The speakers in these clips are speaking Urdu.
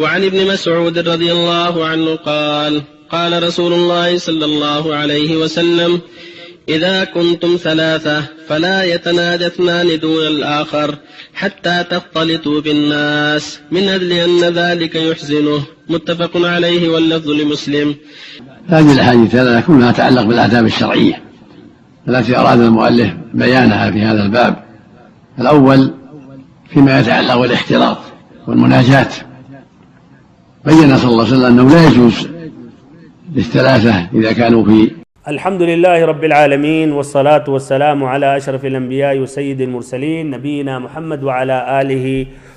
وعن ابن مسعود رضي الله عنه قال قال رسول الله صلى الله عليه وسلم إذا كنتم ثلاثة فلا يتناجى اثنان دون الآخر حتى تختلطوا بالناس من أجل أن ذلك يحزنه. متفق عليه واللفظ لمسلم. هذه الأحاديث كلها تتعلق بالآداب الشرعية التي أراد المؤلف بيانها في هذا الباب. الأول فيما يتعلق بالاختلاط والمناجاة، بين صلى الله عليه وسلم أنه لا يجوز للثلاثة إذا كانوا في. الحمد لله رب العالمين، والصلاة والسلام على أشرف الأنبياء وسيد المرسلين نبينا محمد وعلى آله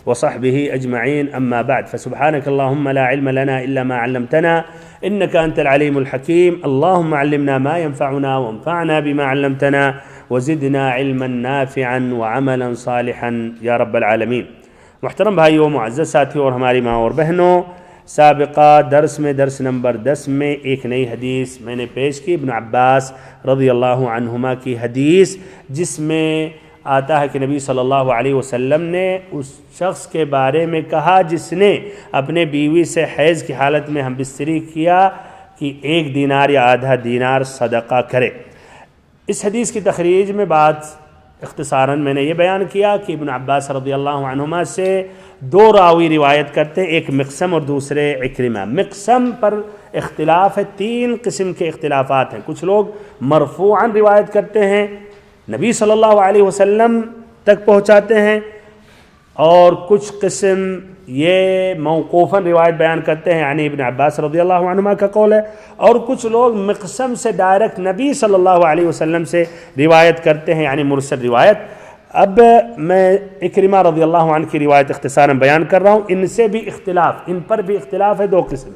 وصحبه أجمعين، أما بعد، فسبحانك اللهم لا علم لنا إلا ما علمتنا إنك أنت العليم الحكيم. اللهم علمنا ما ينفعنا وانفعنا بما علمتنا وزدنا علما نافعا وعملا صالحا یا رب العالمین۔ محترم بھائیوں، معزز ساتھیوں اور ہماری ماں اور بہنوں، سابقہ درس میں درس نمبر 10 میں ایک نئی حدیث میں نے پیش کی، ابن عباس رضی اللہ عنہما کی حدیث، جس میں آتا ہے کہ نبی صلی اللہ علیہ وسلم نے اس شخص کے بارے میں کہا جس نے اپنے بیوی سے حیض کی حالت میں ہم بستری کیا کہ 1 دینار یا آدھا دینار صدقہ کرے۔ اس حدیث کی تخریج میں بات اختصاراً میں نے یہ بیان کیا کہ ابن عباس رضی اللہ عنہما سے 2 راوی روایت کرتے ہیں، ایک مقسم اور دوسرے عکرمہ۔ مقسم پر اختلاف ہے، 3 قسم کے اختلافات ہیں۔ کچھ لوگ مرفوعاً روایت کرتے ہیں، نبی صلی اللہ علیہ وسلم تک پہنچاتے ہیں، اور کچھ قسم یہ موقوفاً روایت بیان کرتے ہیں، یعنی ابن عباس رضی اللہ عنہما کا قول ہے، اور کچھ لوگ مقسم سے ڈائریکٹ نبی صلی اللہ علیہ وسلم سے روایت کرتے ہیں، یعنی مرسل روایت۔ اب میں عکرمہ رضی اللہ عنہ کی روایت اختصاراً بیان کر رہا ہوں۔ ان سے بھی اختلاف، ان پر بھی اختلاف ہے، 2 قسم۔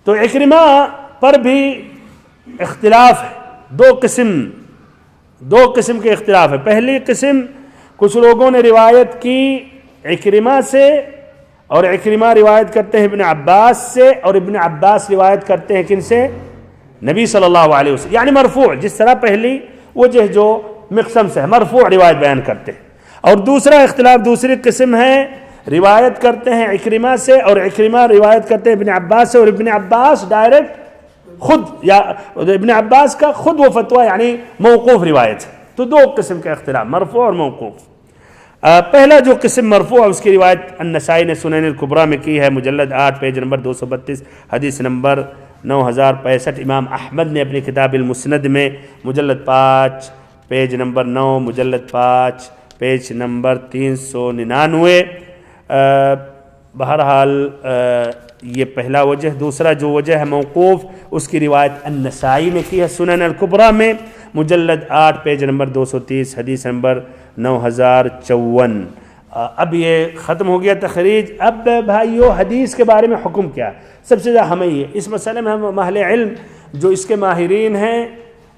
تو عکرمہ پر بھی اختلاف ہے، 2 قسم کے اختلاف ہے۔ پہلی قسم، کچھ لوگوں نے روایت کی عکرمہ سے، اور عکرمہ روایت کرتے ہیں ابن عباس سے، اور ابن عباس روایت کرتے ہیں کن سے؟ نبی صلی اللہ علیہ وسلم، یعنی مرفوع، جس طرح پہلی وجہ جو مقسم سے ہے، مرفوع روایت بیان کرتے ہیں۔ اور دوسرا اختلاف، دوسری قسم ہے، روایت کرتے ہیں عکرمہ سے، اور عکرمہ روایت کرتے ہیں ابن عباس سے، اور ابن عباس ڈائریکٹ خود، یا ابن عباس کا خود وہ فتویٰ، یعنی موقوف روایت ہے۔ تو 2 قسم کا اختلاف، مرفوع اور موقوف۔ پہلا جو قسم مرفوع ہے، اس کی روایت النسائی نے سنن الکبریٰ میں کی ہے، مجلد 8 پیج نمبر 232 حدیث نمبر 9065۔ امام احمد نے اپنی کتاب المسند میں مجلد 5 پیج نمبر 9، مجلد 5 پیج نمبر 399۔ بہرحال یہ پہلا وجہ۔ دوسرا جو وجہ ہے موقوف، اس کی روایت النسائی نے کی ہے سنن الکبریٰ میں، مجلد 8 پیج نمبر 230 حدیث نمبر 9054۔ اب یہ ختم ہو گیا تخریج۔ اب بھائیو، حدیث کے بارے میں حکم کیا ہے؟ سب سے زیادہ ہمیں یہ، اس مسئلے میں ہم اہل علم جو اس کے ماہرین ہیں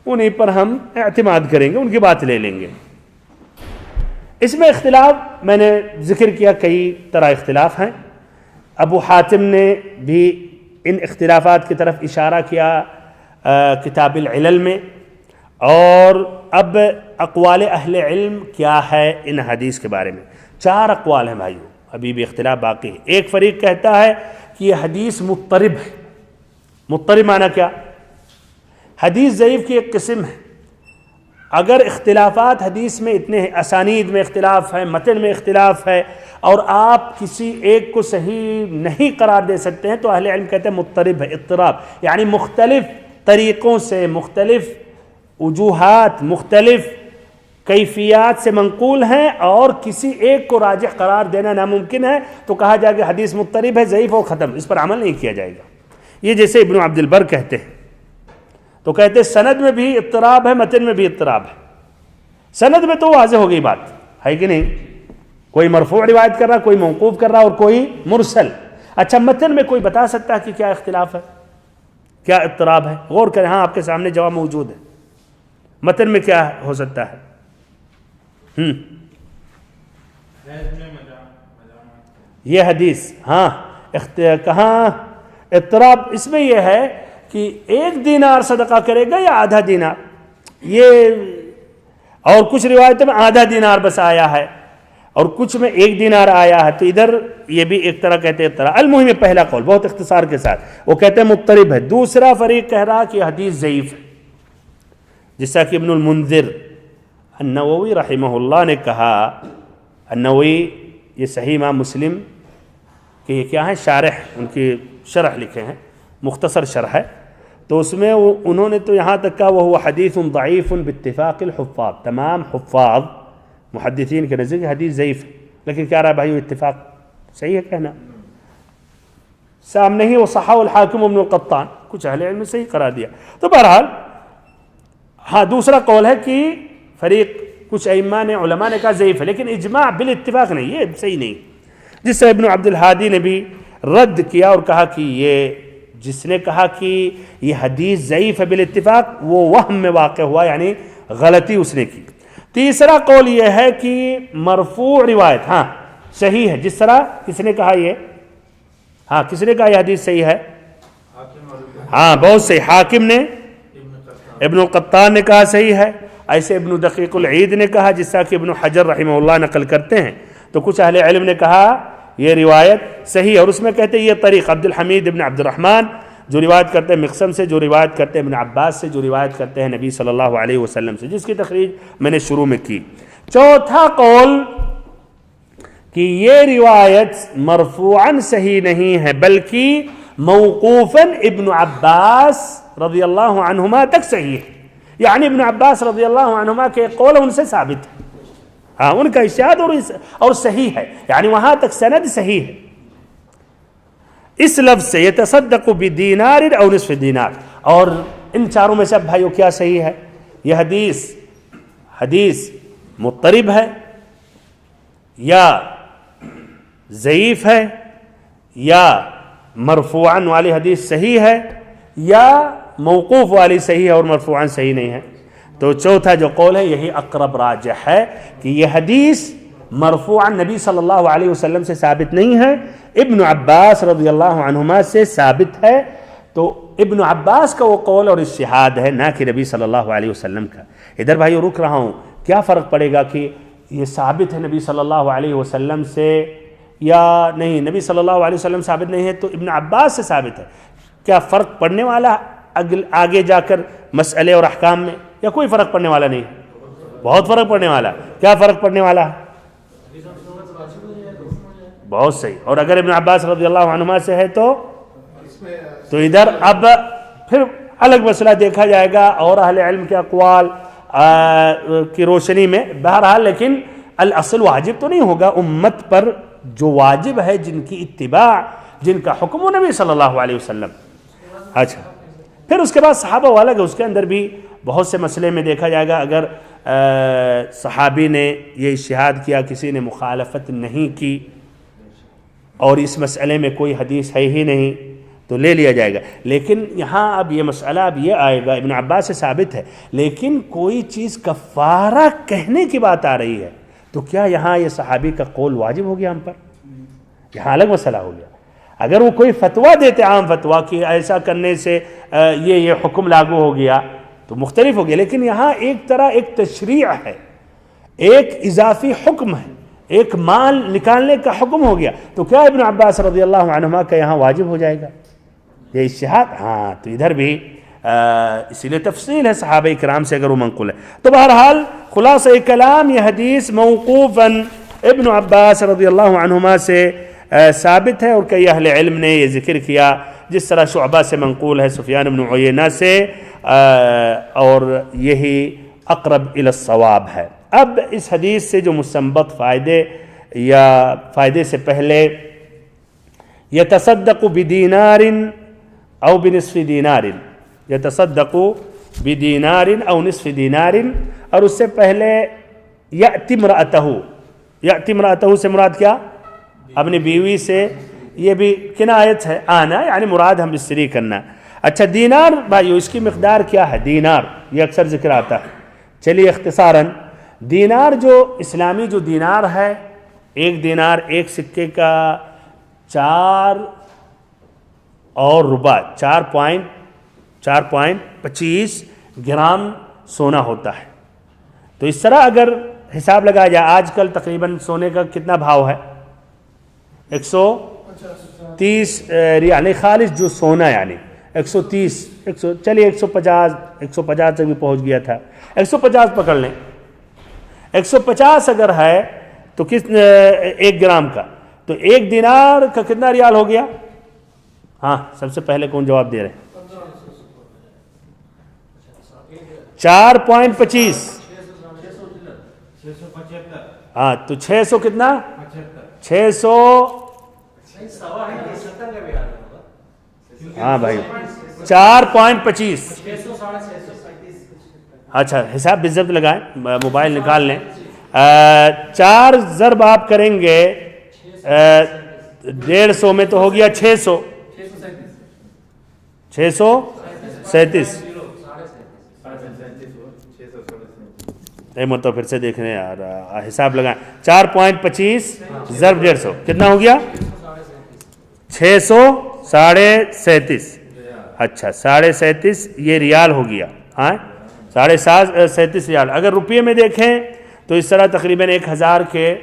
انہیں پر ہم اعتماد کریں گے، ان کی بات لے لیں گے۔ اس میں اختلاف میں نے ذکر کیا، کئی طرح اختلاف ہیں۔ ابو حاتم نے بھی ان اختلافات کی طرف اشارہ کیا کتاب العلل میں۔ اور اب اقوال اہل علم کیا ہے ان حدیث کے بارے میں؟ 4 اقوال ہیں بھائیو، ابھی بھی اختلاف باقی ہے۔ ایک فریق کہتا ہے کہ یہ حدیث مضطرب ہے۔ مضطرب معنی کیا؟ حدیث ضعیف کی ایک قسم ہے۔ اگر اختلافات حدیث میں اتنے ہیں، اسانید میں اختلاف ہے، متن میں اختلاف ہے، اور آپ کسی ایک کو صحیح نہیں قرار دے سکتے ہیں، تو اہل علم کہتے ہیں مضطرب ہے، اضطراب، یعنی مختلف طریقوں سے، مختلف وجوہات، مختلف کیفیات سے منقول ہیں، اور کسی ایک کو راجح قرار دینا ناممکن ہے، تو کہا جائے گا حدیث مضطرب ہے، ضعیف اور ختم، اس پر عمل نہیں کیا جائے گا۔ یہ جیسے ابن عبد البر کہتے ہیں، تو کہتے ہیں سند میں بھی اضطراب ہے، متن میں بھی اضطراب ہے۔ سند میں تو واضح ہو گئی بات ہے کہ نہیں، کوئی مرفوع روایت کر رہا، کوئی موقوف کر رہا، اور کوئی مرسل۔ اچھا، متن میں کوئی بتا سکتا ہے کہ کیا اختلاف ہے، کیا اضطراب ہے؟ غور کریں، ہاں آپ کے سامنے جواب موجود ہے۔ متن میں کیا ہو سکتا ہے؟ یہ حدیث، ہاں کہاں اضطراب؟ اس میں یہ ہے کہ 1 دینار صدقہ کرے گا یا آدھا دینار، یہ، اور کچھ روایتوں میں آدھا دینار بس آیا ہے، اور کچھ میں 1 دینار آیا ہے، تو ادھر یہ بھی ایک طرح کہتے ہیں طرح. المهم پہلا قول بہت اختصار کے ساتھ وہ کہتے ہیں مضطرب ہے. دوسرا فریق کہہ رہا کہ حدیث ضعیف ہے، جس طرح کہ ابن المنذر النووی رحمہ اللہ نے کہا. النووی یہ صحیح امام مسلم کہ یہ کیا ہے شارح، ان کی شرح لکھے ہیں، مختصر شرح ہے. تو اس میں انہوں نے تو یہاں تک کہا وہ حدیث ضعیف باتفاق الحفاظ، تمام حفاظ محدثین کے نزدیک حدیث ضعیف ہے. لیکن کیا رہا بھائی اتفاق صحیح ہے کہنا سامنے ہی. وہ صححہ الحاکم ابن القطان، کچھ اہل علم نے صحیح قرار دیا. تو بہرحال ہاں دوسرا قول ہے کہ فریق کچھ ائمہ نے علماء نے کہا ضعیف ہے، لیکن اجماع بالاتفاق نہیں، یہ صحیح نہیں. جس سے ابن عبد الحادی نے بھی رد کیا اور کہا کہ یہ جس نے کہا کہ یہ حدیث ضعیف ہے بالاتفاق وہ وہم میں واقع ہوا، یعنی غلطی اس نے کی. تیسرا قول یہ ہے کہ مرفوع روایت ہاں صحیح ہے. جس طرح کس نے کہا یہ کس نے کہا یہ حدیث صحیح ہے؟ بہت صحیح. حاکم نے، ابن القطان نے کہا صحیح ہے. ایسے ابن دقیق العید نے کہا، جس طرح کہ ابن حجر رحمہ اللہ نقل کرتے ہیں. تو کچھ اہل علم نے کہا یہ روایت صحیح ہے، اور اس میں کہتے ہیں یہ طریق عبد الحمید ابن عبد الرحمن جو روایت کرتے ہیں مقسم سے، جو روایت کرتے ہیں ابن عباس سے، جو روایت کرتے ہیں نبی صلی اللہ علیہ وسلم سے، جس کی تخریج میں نے شروع میں کی. چوتھا قول کہ یہ روایت مرفوعاً صحیح نہیں ہے بلکہ موقوفاً ابن عباس رضی اللہ عنہما تک صحیح ہے. یعنی ابن عباس رضی اللہ عنہما کے قول ان سے ثابت ہے، ان کا ارشاد اور صحیح ہے، یعنی وہاں تک سند صحیح ہے. اس لفظ سے یتصدق بدینار او نصف دینار. اور ان چاروں میں سے بھائیو کیا صحیح ہے؟ یہ حدیث مضطرب ہے یا ضعیف ہے یا مرفوعاً والی حدیث صحیح ہے یا موقوف والی صحیح ہے اور مرفوعاً صحیح نہیں ہے. تو چوتھا جو قول ہے یہی اقرب راجح ہے کہ یہ حدیث مرفوعاً نبی صلی اللہ علیہ وسلم سے ثابت نہیں ہے، ابن عباس رضی اللہ عنہما سے ثابت ہے. تو ابن عباس کا وہ قول اور اجتہاد ہے، نہ کہ نبی صلی اللہ علیہ وسلم کا. ادھر بھائی رک رہا ہوں، کیا فرق پڑے گا کہ یہ ثابت ہے نبی صلی اللہ علیہ وسلم سے یا نہیں؟ نبی صلی اللہ علیہ وسلم ثابت نہیں ہے تو ابن عباس سے ثابت ہے. کیا فرق پڑنے والا آگے جا کر مسئلے اور احکام میں، یا کوئی فرق پڑنے والا نہیں؟ بہت فرق پڑنے والا. کیا فرق پڑنے والا؟ بہت صحیح. اور اگر ابن عباس رضی اللہ عنہما سے ہے تو ادھر اب پھر الگ مسئلہ دیکھا جائے گا اور اہل علم کے اقوال کی روشنی میں. بہرحال لیکن الاصل واجب تو نہیں ہوگا امت پر، جو واجب ہے جن کی اتباع، جن کا حکم وہ نبی صلی اللہ علیہ وسلم. اچھا پھر اس کے بعد صحابہ والا کہ اس کے اندر بھی بہت سے مسئلے میں دیکھا جائے گا. اگر صحابی نے یہ اجتہاد کیا، کسی نے مخالفت نہیں کی اور اس مسئلے میں کوئی حدیث ہے ہی نہیں تو لے لیا جائے گا. لیکن یہاں اب یہ مسئلہ اب یہ آئے گا، ابن عباس سے ثابت ہے لیکن کوئی چیز کفارہ کہنے کی بات آ رہی ہے تو کیا یہاں یہ صحابی کا قول واجب ہو گیا ہم پر؟ یہاں الگ مسئلہ ہو گیا. اگر وہ کوئی فتویٰ دیتے، عام فتویٰ کہ ایسا کرنے سے یہ حکم لاگو ہو گیا تو مختلف ہو گیا. لیکن یہاں ایک طرح ایک تشریع ہے، ایک اضافی حکم ہے، ایک مال نکالنے کا حکم ہو گیا. تو کیا ابن عباس رضی اللہ عنہما کا یہاں واجب ہو جائے گا یہ اجتہاد؟ تو ادھر بھی اسی لیے تفصیل ہے صحابہ کرام سے اگر وہ منقول ہے. تو بہرحال خلاصہ کلام یہ حدیث موقوفاً ابن عباس رضی اللہ عنہما سے ثابت ہے، اور کئی اہل علم نے یہ ذکر کیا، جس طرح شعبہ سے منقول ہے، سفیان بن عیینہ سے، اور یہی اقرب الی الصواب ہے. اب اس حدیث سے جو مستنبط فائدے یا فائدے سے پہلے یتصدق بدینار او بنصف دینار، یتصدق بدینار او نصف دینار، اور اس سے پہلے یأتی امرأتہ سے مراد کیا؟ اپنی بیوی سے. یہ بھی کنایت ہے، آنا یعنی مراد ہم بستری کرنا. اچھا دینار بھائیو اس کی مقدار کیا ہے؟ دینار یہ اکثر ذکر آتا ہے. چلیے اختصاراً دینار جو اسلامی جو دینار ہے، ایک دینار ایک سکے کا 4 اور ربع 4.25 گرام سونا ہوتا ہے. تو اس طرح اگر حساب لگایا جائے آج کل تقریباً سونے کا کتنا بھاؤ ہے؟ 130 ریال خالص جو سونا، یعنی 130 چلیے 150 تک بھی پہنچ گیا تھا، 150 پکڑ لیں، 150 اگر ہے تو کس 1 گرام کا، تو 1 دینار کا کتنا ریال ہو گیا؟ ہاں سب سے پہلے کون جواب دے رہے ہیں؟ 4.25، ہاں تو 600 کتنا؟ 600، ہاں بھائی 4.25، اچھا حساب بالضبط لگائیں، موبائل نکال لیں، 4 ضرب آپ کریں گے 150 میں تو ہو گیا 637 تو پھر سے دیکھ رہے ہیں یار، حساب لگائیں، 4.25 ضرب 150 کتنا ہو گیا؟ 637، اچھا 37.5 یہ ریال ہو گیا، ہاں 37.5 ریال۔ اگر روپیے میں دیکھیں تو اس طرح تقریباً 1000 کے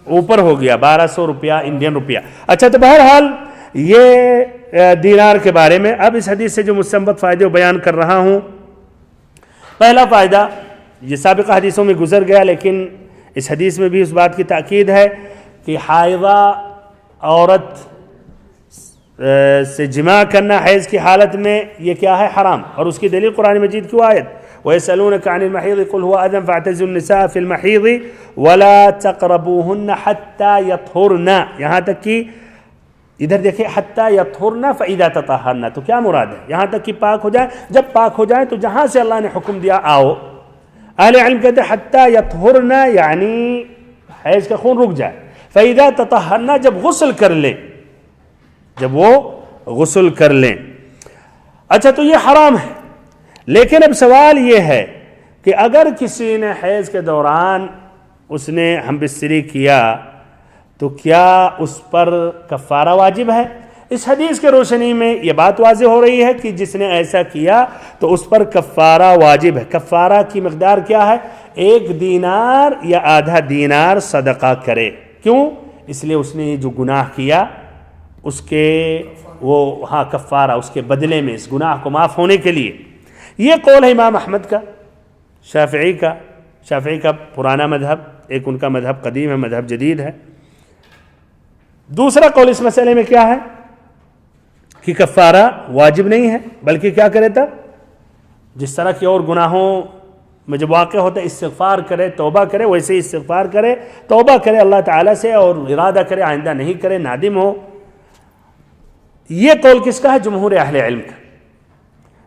اوپر ہو گیا، 1200 روپیہ انڈین روپیہ۔ اچھا تو بہرحال یہ دینار کے بارے میں۔ اب اس حدیث سے جو مستنبط فائدے بیان کر رہا ہوں، پہلا فائدہ یہ سابقہ حدیثوں میں گزر گیا، لیکن اس حدیث میں بھی اس بات کی تاکید ہے کہ حائضہ عورت سے جماع کرنا حیض کی حالت میں یہ کیا ہے؟ حرام، اور اس کی دلیل قرآن مجید کی آیت وَيَسْأَلُونَكَ عَنِ الْمَحِيضِ قُلْ هُوَ أَذًى فَاعْتَزِلُوا النِّسَاءَ فِي الْمَحِيضِ وَلَا تَقْرَبُوهُنَّ حَتَّى يَطْهُرْنَ، یہاں تک کہ ادھر دیکھیں حَتَّى يَطْهُرْنَ فَإِذَا تَطَهَّرْنَ، تو کیا مراد ہے؟ یہاں تک کہ پاک ہو جائے، جب پاک ہو جائیں تو جہاں سے اللہ نے حکم دیا آؤ۔ اہل علم کہتے ہیں حَتَّى يَطْهُرْنَ یعنی حیض کا خون رک جائے، فَإِذَا تَطَهَّرْنَ جب غسل کر لیں، جب وہ غسل کر لیں۔ اچھا تو یہ حرام ہے، لیکن اب سوال یہ ہے کہ اگر کسی نے حیض کے دوران اس نے ہم بستری کیا تو کیا اس پر کفارہ واجب ہے؟ اس حدیث کے روشنی میں یہ بات واضح ہو رہی ہے کہ جس نے ایسا کیا تو اس پر کفارہ واجب ہے۔ کفارہ کی مقدار کیا ہے؟ 1 دینار یا آدھا دینار صدقہ کرے۔ کیوں؟ اس لیے اس نے جو گناہ کیا اس کے کفارہ، اس کے بدلے میں اس گناہ کو معاف ہونے کے لیے۔ یہ قول ہے امام احمد کا، شافعی کا پرانا مذہب، ایک ان کا مذہب قدیم ہے، مذہب جدید ہے۔ دوسرا قول اس مسئلے میں کیا ہے کہ کفارہ واجب نہیں ہے، بلکہ کیا کرے تب؟ جس طرح کی اور گناہوں میں جب واقع ہوتا ہے استغفار کرے، توبہ کرے، ویسے ہی استغفار کرے، توبہ کرے اللہ تعالیٰ سے اور ارادہ کرے آئندہ نہیں کرے، نادم ہو۔ یہ قول کس کا ہے؟ جمہور اہل علم کا،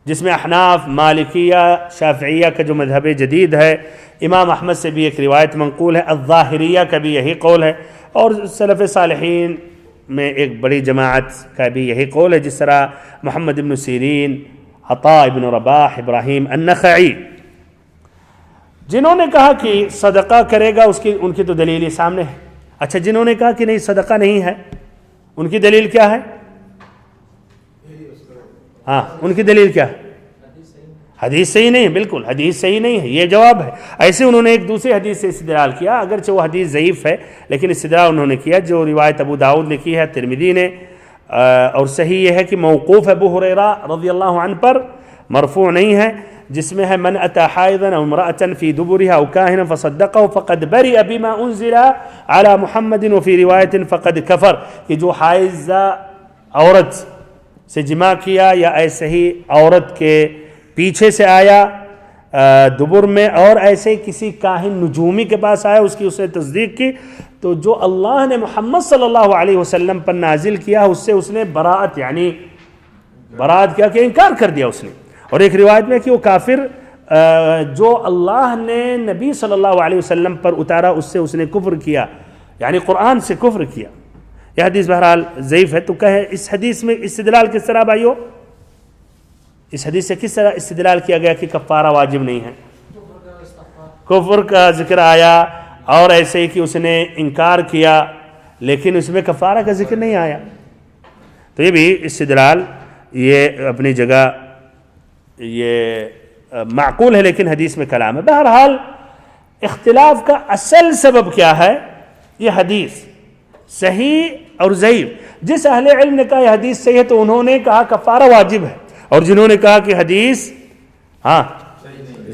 جس میں احناف، مالکیہ، شافعیہ کا جو مذہب جدید ہے، امام احمد سے بھی ایک روایت منقول ہے، الظاہریہ کا بھی یہی قول ہے، اور سلف صالحین میں ایک بڑی جماعت کا بھی یہی قول ہے، جس طرح محمد بن سیرین، عطاء ابن رباح، ابراہیم النخعی، جنہوں نے کہا کہ صدقہ کرے گا ان کی تو دلیل ہی سامنے ہے۔ اچھا جنہوں نے کہا کہ نہیں صدقہ نہیں ہے، ان کی دلیل کیا ہے؟ ہاں ان کی دلیل کیا ہے؟ حدیث صحیح نہیں ہے، بالکل حدیث صحیح نہیں ہے، یہ جواب ہے۔ ایسے انہوں نے ایک دوسری حدیث سے استدلال کیا، اگرچہ وہ حدیث ضعیف ہے لیکن استدلال انہوں نے کیا جو روایت ابو داؤد نے کی ہے، ترمذی نے، اور صحیح یہ ہے کہ موقوف ابو ہریرہ رضی اللہ عنہ پر، مرفوع نہیں ہے، جس میں ہے من اتى حائضا او امرأة في دبرها او كاهنا فصدقه فقد برئ بما انزل على محمد وفي روایت فقد کفر، کہ جو حائضہ عورت سے جماع کیا یا ایسے ہی عورت کے پیچھے سے آیا دبر میں، اور ایسے کسی کاہن نجومی کے پاس آیا، اس نے تصدیق کی، تو جو اللہ نے محمد صلی اللہ علیہ وسلم پر نازل کیا اس نے براءت یعنی براءت کیا کہ انکار کر دیا اس نے۔ اور ایک روایت میں کہ وہ کافر جو اللہ نے نبی صلی اللہ علیہ وسلم پر اتارا اس نے کفر کیا، یعنی قرآن سے کفر کیا۔ یہ حدیث بہرحال ضعیف ہے۔ تو کہے اس حدیث میں استدلال کس طرح بھائیو؟ اس حدیث سے کس طرح استدلال کیا گیا کہ کفارہ واجب نہیں ہے؟ کفر کا ذکر آیا اور ایسے ہی کہ اس نے انکار کیا لیکن اس میں کفارہ کا ذکر نہیں آیا، تو یہ بھی استدلال یہ اپنی جگہ یہ معقول ہے لیکن حدیث میں کلام ہے۔ بہرحال اختلاف کا اصل سبب کیا ہے؟ یہ حدیث صحیح اور ضعیف. جس اہل علم نے کہا یہ حدیث صحیح ہے تو انہوں نے کہا کفارہ واجب ہے، اور جنہوں نے کہا کہ حدیث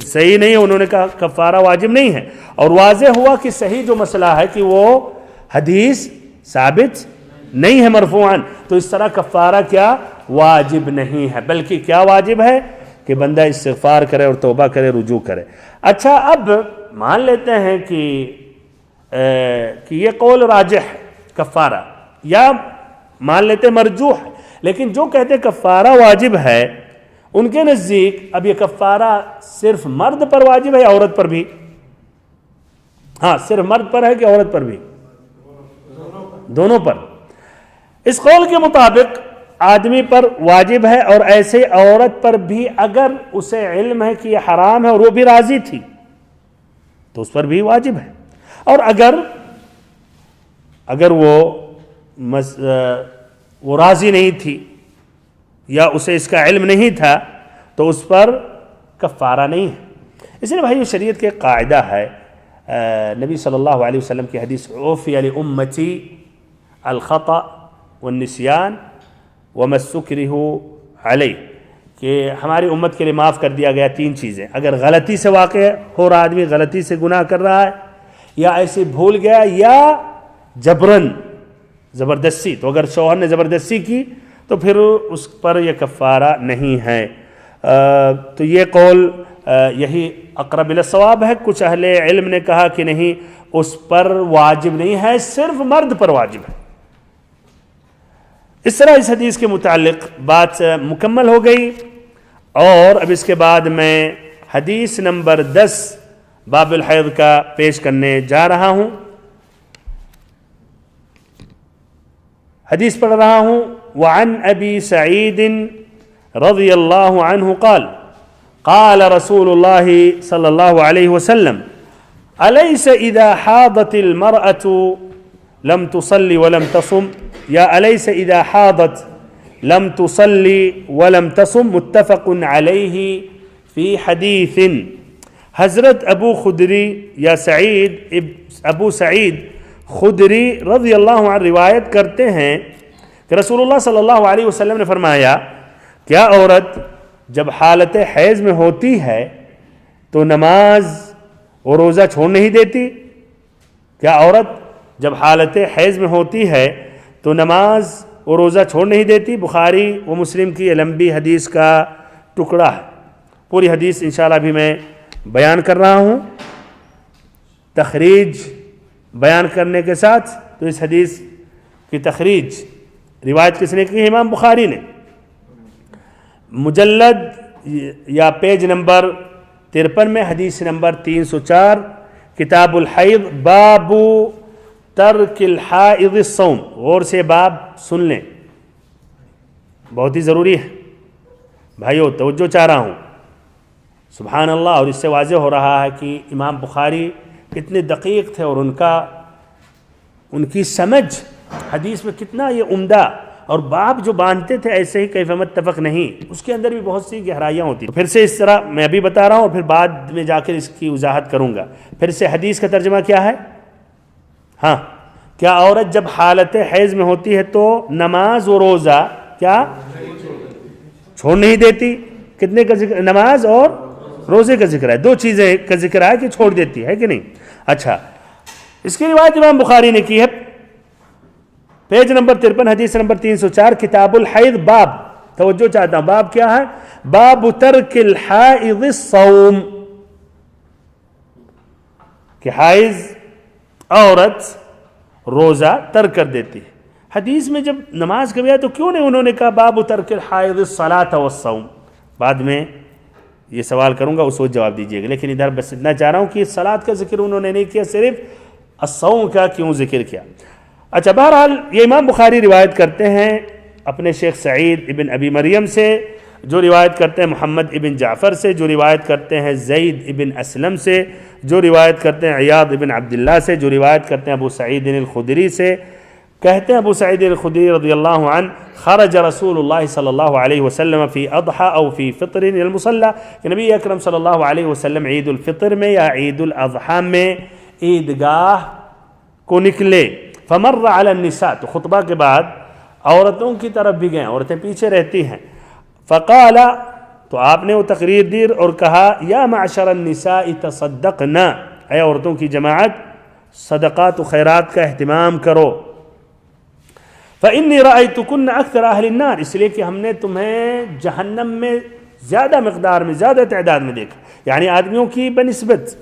صحیح نہیں ہے انہوں نے کہا کفارہ واجب نہیں ہے. اور واضح ہوا کہ صحیح جو مسئلہ ہے کہ وہ حدیث ثابت نہیں ہے مرفوعاً، تو اس طرح کفارہ کیا واجب نہیں ہے، بلکہ کیا واجب ہے کہ بندہ استغفار کرے اور توبہ کرے، رجوع کرے. اچھا، اب مان لیتے ہیں کہ یہ قول راجح ہے کفارہ، یا مان لیتے مرجوح ہے، لیکن جو کہتے کفارہ واجب ہے ان کے نزدیک اب یہ کفارہ صرف مرد پر واجب ہے یا عورت پر بھی؟ صرف مرد پر ہے کہ عورت پر بھی؟ دونوں پر. اس قول کے مطابق آدمی پر واجب ہے، اور ایسے عورت پر بھی اگر اسے علم ہے کہ یہ حرام ہے اور وہ بھی راضی تھی تو اس پر بھی واجب ہے. اور اگر وہ راضی نہیں تھی یا اسے اس کا علم نہیں تھا تو اس پر کفارہ نہیں ہے. اس لیے بھائی شریعت کے قاعدہ ہے، نبی صلی اللہ علیہ وسلم کی حدیث عفی لامتی الخطأ والنسیان وما استکرہ علیہ، کہ ہماری امت کے لیے معاف کر دیا گیا 3 چیزیں. اگر غلطی سے واقع ہو رہا آدمی غلطی سے گناہ کر رہا ہے، یا ایسے بھول گیا، یا جبرن زبردستی، تو اگر شوہر نے زبردستی کی تو پھر اس پر یہ کفارہ نہیں ہے. تو یہ قول یہی اقرب الی الصواب ہے. کچھ اہل علم نے کہا کہ نہیں، اس پر واجب نہیں ہے، صرف مرد پر واجب ہے. اس طرح اس حدیث کے متعلق بات مکمل ہو گئی. اور اب اس کے بعد میں حدیث نمبر 10 باب الحیض کا پیش کرنے جا رہا ہوں. حدیث پڑھ رہا ہوں. وعن ابی سعید رضی اللہ عنہ قال قال رسول اللہ صلی اللہ علیہ وسلم الیس اذا حاضت المرأة لم تصلی ولم تصم، یا الیس اذا حاضت لم تصلی ولم تصم، متفق علیہ فی حدیث. حضرت ابو خدری یا ابو سعید خدری رضی اللہ عنہ روایت کرتے ہیں کہ رسول اللہ صلی اللہ علیہ وسلم نے فرمایا، کیا عورت جب حالت حیض میں ہوتی ہے تو نماز اور روزہ چھوڑ نہیں دیتی؟ کیا عورت جب حالت حیض میں ہوتی ہے تو نماز اور روزہ چھوڑ نہیں دیتی؟ بخاری و مسلم کی یہ لمبی حدیث کا ٹکڑا ہے. پوری حدیث انشاءاللہ بھی میں بیان کر رہا ہوں تخریج بیان کرنے کے ساتھ. تو اس حدیث کی تخریج روایت کس نے کی؟ امام بخاری نے. مجلد یا پیج نمبر 53 میں حدیث نمبر 304 کتاب الحیض باب ترک الحائض الصوم. غور سے باب سن لیں، بہت ہی ضروری ہے بھائیو، توجہ چاہ رہا ہوں. سبحان اللہ. اور اس سے واضح ہو رہا ہے کہ امام بخاری کتنے دقیق تھے، اور ان کی سمجھ حدیث میں کتنا یہ عمدہ، اور باب جو باندھتے تھے ایسے ہی کیف متفق نہیں، اس کے اندر بھی بہت سی گہرائیاں ہوتی ہیں. پھر سے اس طرح میں ابھی بتا رہا ہوں اور پھر بعد میں جا کر اس کی وضاحت کروں گا. پھر سے حدیث کا ترجمہ کیا ہے؟ کیا عورت جب حالت حیض میں ہوتی ہے تو نماز و روزہ کیا چھوڑ نہیں دیتی؟ کتنے کا ذکر؟ نماز اور روزے کا ذکر ہے، 2 چیزیں کا ذکر ہے کہ چھوڑ دیتی ہے کہ نہیں. اچھا، اس کی روایت امام بخاری نے کی ہے، پیج نمبر 53 حدیث نمبر 304 کتاب الحیض باب. توجہ چاہتا ہوں، باب کیا ہے؟ باب ترک الحائض الصوم، کہ حائض عورت روزہ ترک کر دیتی ہے. حدیث میں جب نماز کا بھی ہے تو کیوں نہیں انہوں نے کہا باب ترک الحائض الصلاۃ والصوم؟ بعد میں یہ سوال کروں گا، اس وقت جواب دیجیے گا. لیکن ادھر بس اتنا چاہ رہا ہوں کہ صلاۃ کا ذکر انہوں نے نہیں کیا، صرف الصوم کا کیوں ذکر کیا. اچھا، بہرحال یہ امام بخاری روایت کرتے ہیں اپنے شیخ سعید ابن ابی مریم سے، جو روایت کرتے ہیں محمد ابن جعفر سے، جو روایت کرتے ہیں زید ابن اسلم سے، جو روایت کرتے ہیں عیاض ابن عبداللہ سے، جو روایت کرتے ہیں ابو سعید الخدری سے. کہتے ہیں ابو سعید الخدری رضی اللہ عنہ خرج رسول اللہ صلی اللہ علیہ وسلم فی اضحى او فی فطر الى المصلی، کہ نبی اکرم صلی اللہ علیہ وسلم عید الفطر میں یا عید الاضحیٰ میں عیدگاہ کو نکلے، فمر علی النساء، تو خطبہ کے بعد عورتوں کی طرف بھی گئے، عورتیں پیچھے رہتی ہیں، فقال، تو آپ نے وہ تقریر دی اور کہا یا معشر النساء تصدقنا، اے عورتوں کی جماعت صدقات و خیرات کا اہتمام کرو، فإنی رأیتکن اکثر اہل النار، اس لیے کہ ہم نے تمہیں جہنم میں زیادہ مقدار میں، زیادہ تعداد میں دیکھا، یعنی آدمیوں کی بنسبت۔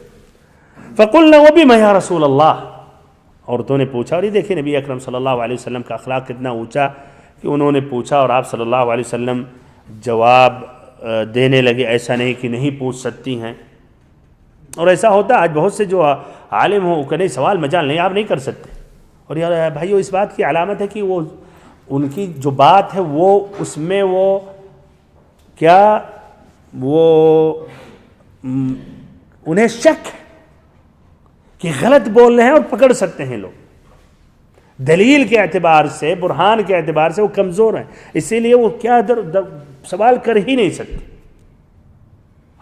فقلنا وبما یا رسول اللہ، عورتوں نے پوچھا، اور یہ دیکھیں نبی اکرم صلی اللہ علیہ وسلم کا اخلاق کتنا اونچا کہ انہوں نے پوچھا اور آپ صلی اللہ علیہ وسلم جواب دینے لگے، ایسا نہیں کہ نہیں پوچھ سکتی ہیں، اور ایسا ہوتا ہے آج بہت سے جو عالم ہوں کہ نہیں سوال مجال نہیں، آپ نہیں کر سکتے، اور یار بھائیو اس بات کی علامت ہے کہ وہ ان کی جو بات ہے وہ اس میں وہ کیا وہ انہیں شک ہے کہ غلط بول رہے ہیں اور پکڑ سکتے ہیں لوگ، دلیل کے اعتبار سے، برہان کے اعتبار سے وہ کمزور ہیں، اسی لیے وہ کیا سوال کر ہی نہیں سکتے۔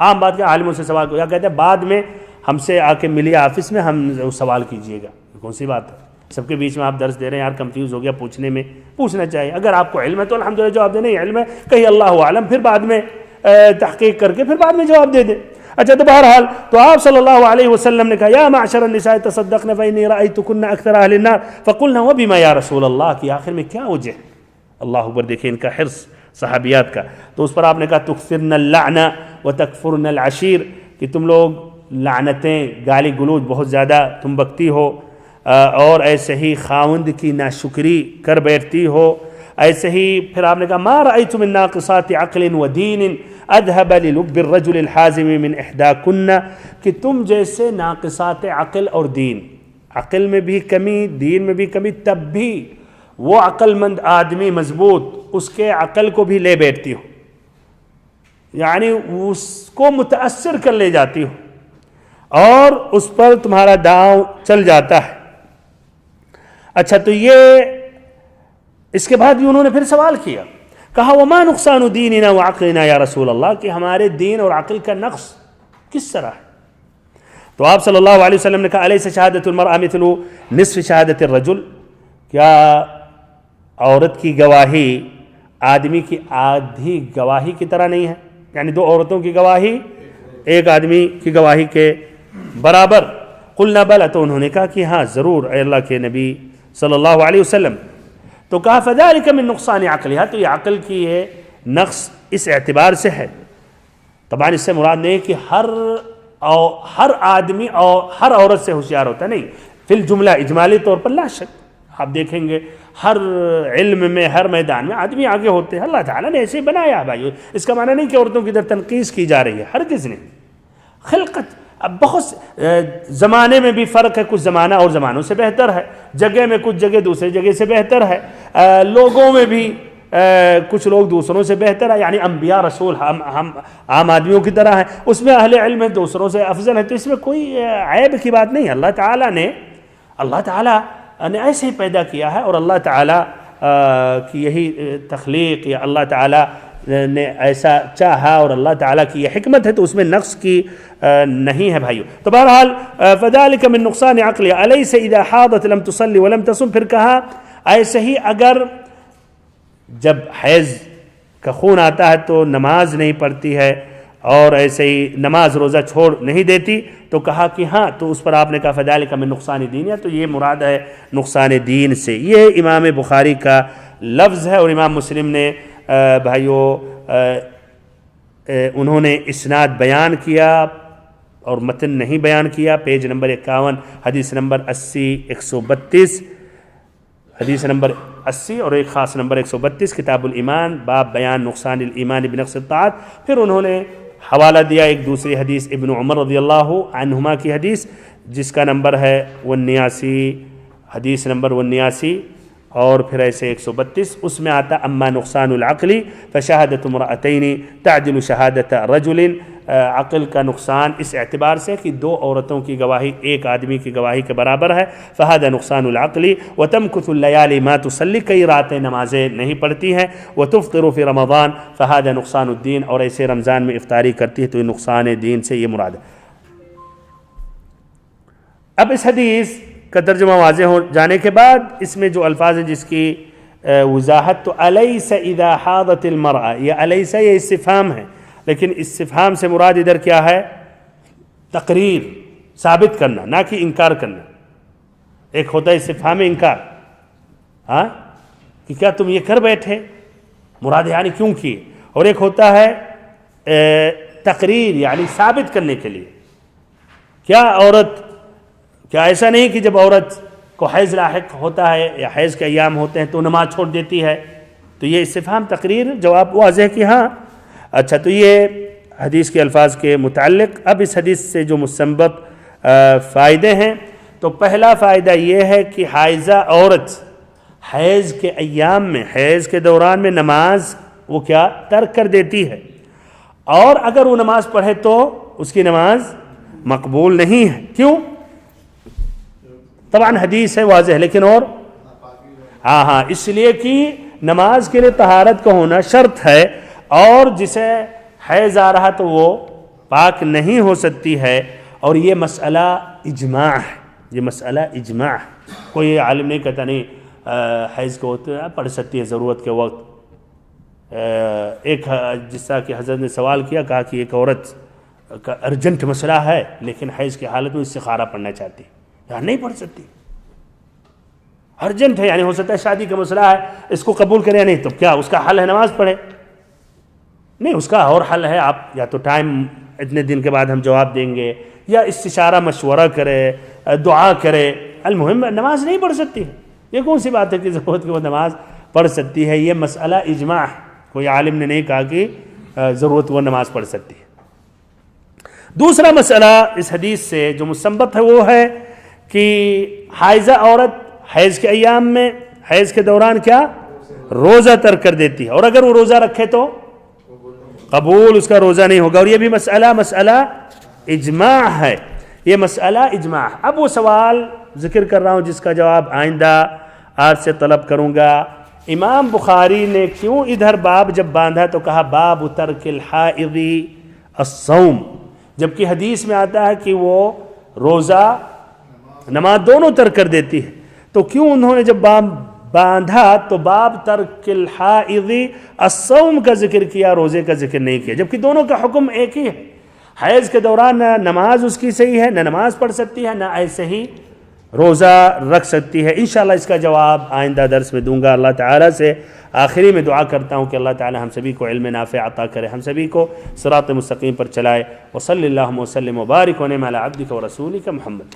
عام بات کیا عالموں سے سوال کو، یا کہتے ہیں بعد میں ہم سے آ کے ملیے آفس میں، ہم سوال کیجئے گا، کون سی بات ہے، سب کے بیچ میں آپ درس دے رہے ہیں، یار کنفیوز ہو گیا پوچھنے میں، پوچھنا چاہیے، اگر آپ کو علم ہے تو الحمدللہ جواب دے، نہیں علم ہے کہیں اللہ عالم، پھر بعد میں تحقیق کر کے پھر بعد میں جواب دے دیں۔ اچھا تو بہرحال تو آپ صلی اللہ علیہ وسلم نے کہا یا معشر النساء تصدقن فإنی رأیتکن اکثر اہل النار، فقلنا وبما یا رسول اللہ، کی آخر میں کیا وجہ ہے؟ اللہ اکبر، دیکھیں ان کا حرص صحابیات کا، تو اس پر آپ نے کہا تکثرن اللعن وتکفرن العشیر، کہ تم لوگ لعنتیں، گالی گلوچ بہت زیادہ تم بکتی ہو، اور ایسے ہی خاوند کی ناشکری کر بیٹھتی ہو، ایسے ہی پھر آپ نے کہا ما رأیت من ناقصات عقل ودین اذهب للب الرجل الحازم من احداکن، کہ تم جیسے ناقصات عقل اور دین، عقل میں بھی کمی، دین میں بھی کمی، تب بھی وہ عقل مند آدمی مضبوط اس کے عقل کو بھی لے بیٹھتی ہو، یعنی اس کو متاثر کر لے جاتی ہو اور اس پر تمہارا داؤں چل جاتا ہے۔ اچھا تو یہ اس کے بعد بھی انہوں نے پھر سوال کیا، کہا وما نقصان دیننا وعقلنا یا رسول اللہ، کہ ہمارے دین اور عقل کا نقص کس طرح ہے؟ تو آپ صلی اللہ علیہ وسلم نے کہا الیس شہادت المرأة مثل نصف شہادت الرجل، کیا عورت کی گواہی آدمی کی آدھی گواہی کی طرح نہیں ہے؟ یعنی دو عورتوں کی گواہی ایک آدمی کی گواہی کے برابر؟ قلنا بلى، تو انہوں نے کہا کہ ہاں ضرور اے اللہ کے نبی صلی اللہ علیہ وسلم۔ تو کہا فذلك من نقصان عقلها، تو یہ عقل کی یہ نقص اس اعتبار سے ہے، طبعا اس سے مراد نہیں کہ ہر آدمی اور ہر عورت سے ہوشیار ہوتا ہے، نہیں، فی الجملہ اجمالی طور پر لا شک، آپ دیکھیں گے ہر علم میں، ہر میدان میں آدمی آگے ہوتے ہیں، اللہ تعالیٰ نے ایسے ہی بنایا ہے بھائی، اس کا معنی نہیں کہ عورتوں کی طرف تنقیص کی جا رہی ہے، ہرگز نہیں، خلقت اب بہت زمانے میں بھی فرق ہے، کچھ زمانہ اور زمانوں سے بہتر ہے، جگہ میں کچھ جگہ دوسرے جگہ سے بہتر ہے، لوگوں میں بھی کچھ لوگ دوسروں سے بہتر ہے، یعنی انبیاء رسول ہم عام آدمیوں کی طرح ہیں، اس میں اہل علم ہے دوسروں سے افضل ہے، تو اس میں کوئی عیب کی بات نہیں ہے، اللہ تعالیٰ نے ایسے ہی پیدا کیا ہے، اور اللہ تعالیٰ کی یہی تخلیق، یا اللہ تعالیٰ نے ایسا چاہا اور اللہ تعالیٰ کی یہ حکمت ہے، تو اس میں نقص کی نہیں ہے بھائیو۔ تو بہرحال فذلك من نقصان عقل الیس اذا حاضت لم تصلی ولم تصم، پھر کہا ایسے ہی اگر جب حیض کا خون آتا ہے تو نماز نہیں پڑھتی ہے اور ایسے ہی نماز روزہ چھوڑ نہیں دیتی، تو کہا کہ ہاں، تو اس پر آپ نے کہا فذلك من نقصان دین، تو یہ مراد ہے نقصان دین سے۔ یہ امام بخاری کا لفظ ہے، اور امام مسلم نے بھائیو انہوں نے اسناد بیان کیا اور متن نہیں بیان کیا، پیج نمبر 51 حدیث نمبر 80 132، حدیث نمبر 80 اور ایک خاص نمبر 132، کتاب الایمان، باب بیان نقصان الایمان بنقص الطاعات۔ پھر انہوں نے حوالہ دیا ایک دوسری حدیث ابن عمر رضی اللہ عنہما کی حدیث، جس کا نمبر ہے 79، حدیث نمبر 79، اور پھر ایسے 132 اس میں آتا اما نقصان العقلی فشہادت امرأتین تعدل شہادت رجل، عقل کا نقصان اس اعتبار سے کہ 2 عورتوں کی گواہی ایک آدمی کی گواہی کے برابر ہے، فہذا نقصان العقلی، وتمکث اللیالی ما تصلی، کئی راتیں نمازیں نہیں پڑھتی ہیں، وتفطر فی رمضان فہذا نقصان الدین، اور ایسے رمضان میں افطاری کرتی ہے تو یہ نقصان دین سے یہ مراد ہے۔ اب اس حدیث کا ترجمہ واضح ہو جانے کے بعد اس میں جو الفاظ ہیں جس کی وضاحت، تو الیس اذا حاضت المرأة، یہ الیس یہ استفہام ہے، لیکن استفہام سے مراد ادھر کیا ہے؟ تقریر، ثابت کرنا، نہ کہ انکار کرنا۔ ایک ہوتا ہے استفہام انکار، ہاں کہ کیا تم یہ کر بیٹھے، مراد یعنی کیوں کیے، اور ایک ہوتا ہے تقریر یعنی ثابت کرنے کے لیے، کیا ایسا نہیں کہ جب عورت کو حیض لاحق ہوتا ہے یا حیض کے ایام ہوتے ہیں تو نماز چھوڑ دیتی ہے، تو یہ استفہام تقریر، جواب واضح کہ ہاں۔ اچھا، تو یہ حدیث کے الفاظ کے متعلق۔ اب اس حدیث سے جو مستنبط فائدے ہیں، تو پہلا فائدہ یہ ہے کہ حائضہ عورت حیض کے ایام میں، حیض کے دوران میں نماز وہ کیا ترک کر دیتی ہے، اور اگر وہ نماز پڑھے تو اس کی نماز مقبول نہیں ہے۔ کیوں؟ طبعاً حدیث ہے واضح، لیکن اور ہاں اس لیے کہ نماز کے لیے طہارت کا ہونا شرط ہے، اور جسے حیض آ رہا تو وہ پاک نہیں ہو سکتی ہے، اور یہ مسئلہ اجماع ہے، یہ مسئلہ اجماع ہے۔ کوئی عالم نہیں کہتا نہیں حیض کو پڑھ سکتی ہے ضرورت کے وقت۔ ایک جس طرح کہ حضرت نے سوال کیا، کہا کہ ایک عورت کا ارجنٹ مسئلہ ہے لیکن حیض کی حالت میں استخارہ پڑھنا چاہتی ہے، یار نہیں پڑھ سکتی، ارجنٹ ہے، یعنی ہو سکتا ہے شادی کا مسئلہ ہے، اس کو قبول کرے یا نہیں، تو کیا اس کا حل ہے نماز پڑھے؟ نہیں، اس کا اور حل ہے، آپ یا تو ٹائم اتنے دن کے بعد ہم جواب دیں گے، یا استشارہ مشورہ کرے، دعا کرے، المہم نماز نہیں پڑھ سکتی۔ یہ کون سی بات ہے کہ ضرورت کی وہ نماز پڑھ سکتی ہے؟ یہ مسئلہ اجماع ہے، کوئی عالم نے نہیں کہا کہ ضرورت وہ نماز پڑھ سکتی ہے۔ دوسرا مسئلہ اس حدیث سے جو مستنبط ہے وہ ہے کہ حائضہ عورت حیض کے ایام میں، حیض کے دوران کیا روزہ ترک کر دیتی ہے، اور اگر وہ روزہ رکھے تو قبول اس کا روزہ نہیں ہوگا، اور یہ بھی مسئلہ اجماع ہے، یہ مسئلہ اجماع ہے۔ اب وہ سوال ذکر کر رہا ہوں جس کا جواب آئندہ آج سے طلب کروں گا، امام بخاری نے کیوں ادھر باب جب باندھا تو کہا باب ترک الحائض الصوم، جبکہ حدیث میں آتا ہے کہ وہ روزہ نماز دونوں ترک کر دیتی ہے، تو کیوں انہوں نے جب باب باندھا تو باب ترک الحائض الصوم کا ذکر کیا، روزے کا ذکر نہیں کیا، جبکہ دونوں کا حکم ایک ہی ہے۔ حیض کے دوران نہ نماز اس کی صحیح ہے، نہ نماز پڑھ سکتی ہے، نہ ایسے ہی روزہ رکھ سکتی ہے۔ انشاءاللہ اس کا جواب آئندہ درس میں دوں گا۔ اللہ تعالیٰ سے آخری میں دعا کرتا ہوں کہ اللہ تعالیٰ ہم سبھی کو علم نافع عطا کرے، ہم سبھی کو صراط مستقیم پر چلائے۔ وصلی اللہم وسلم وبارک ونعم علی عبدک ورسولک محمد۔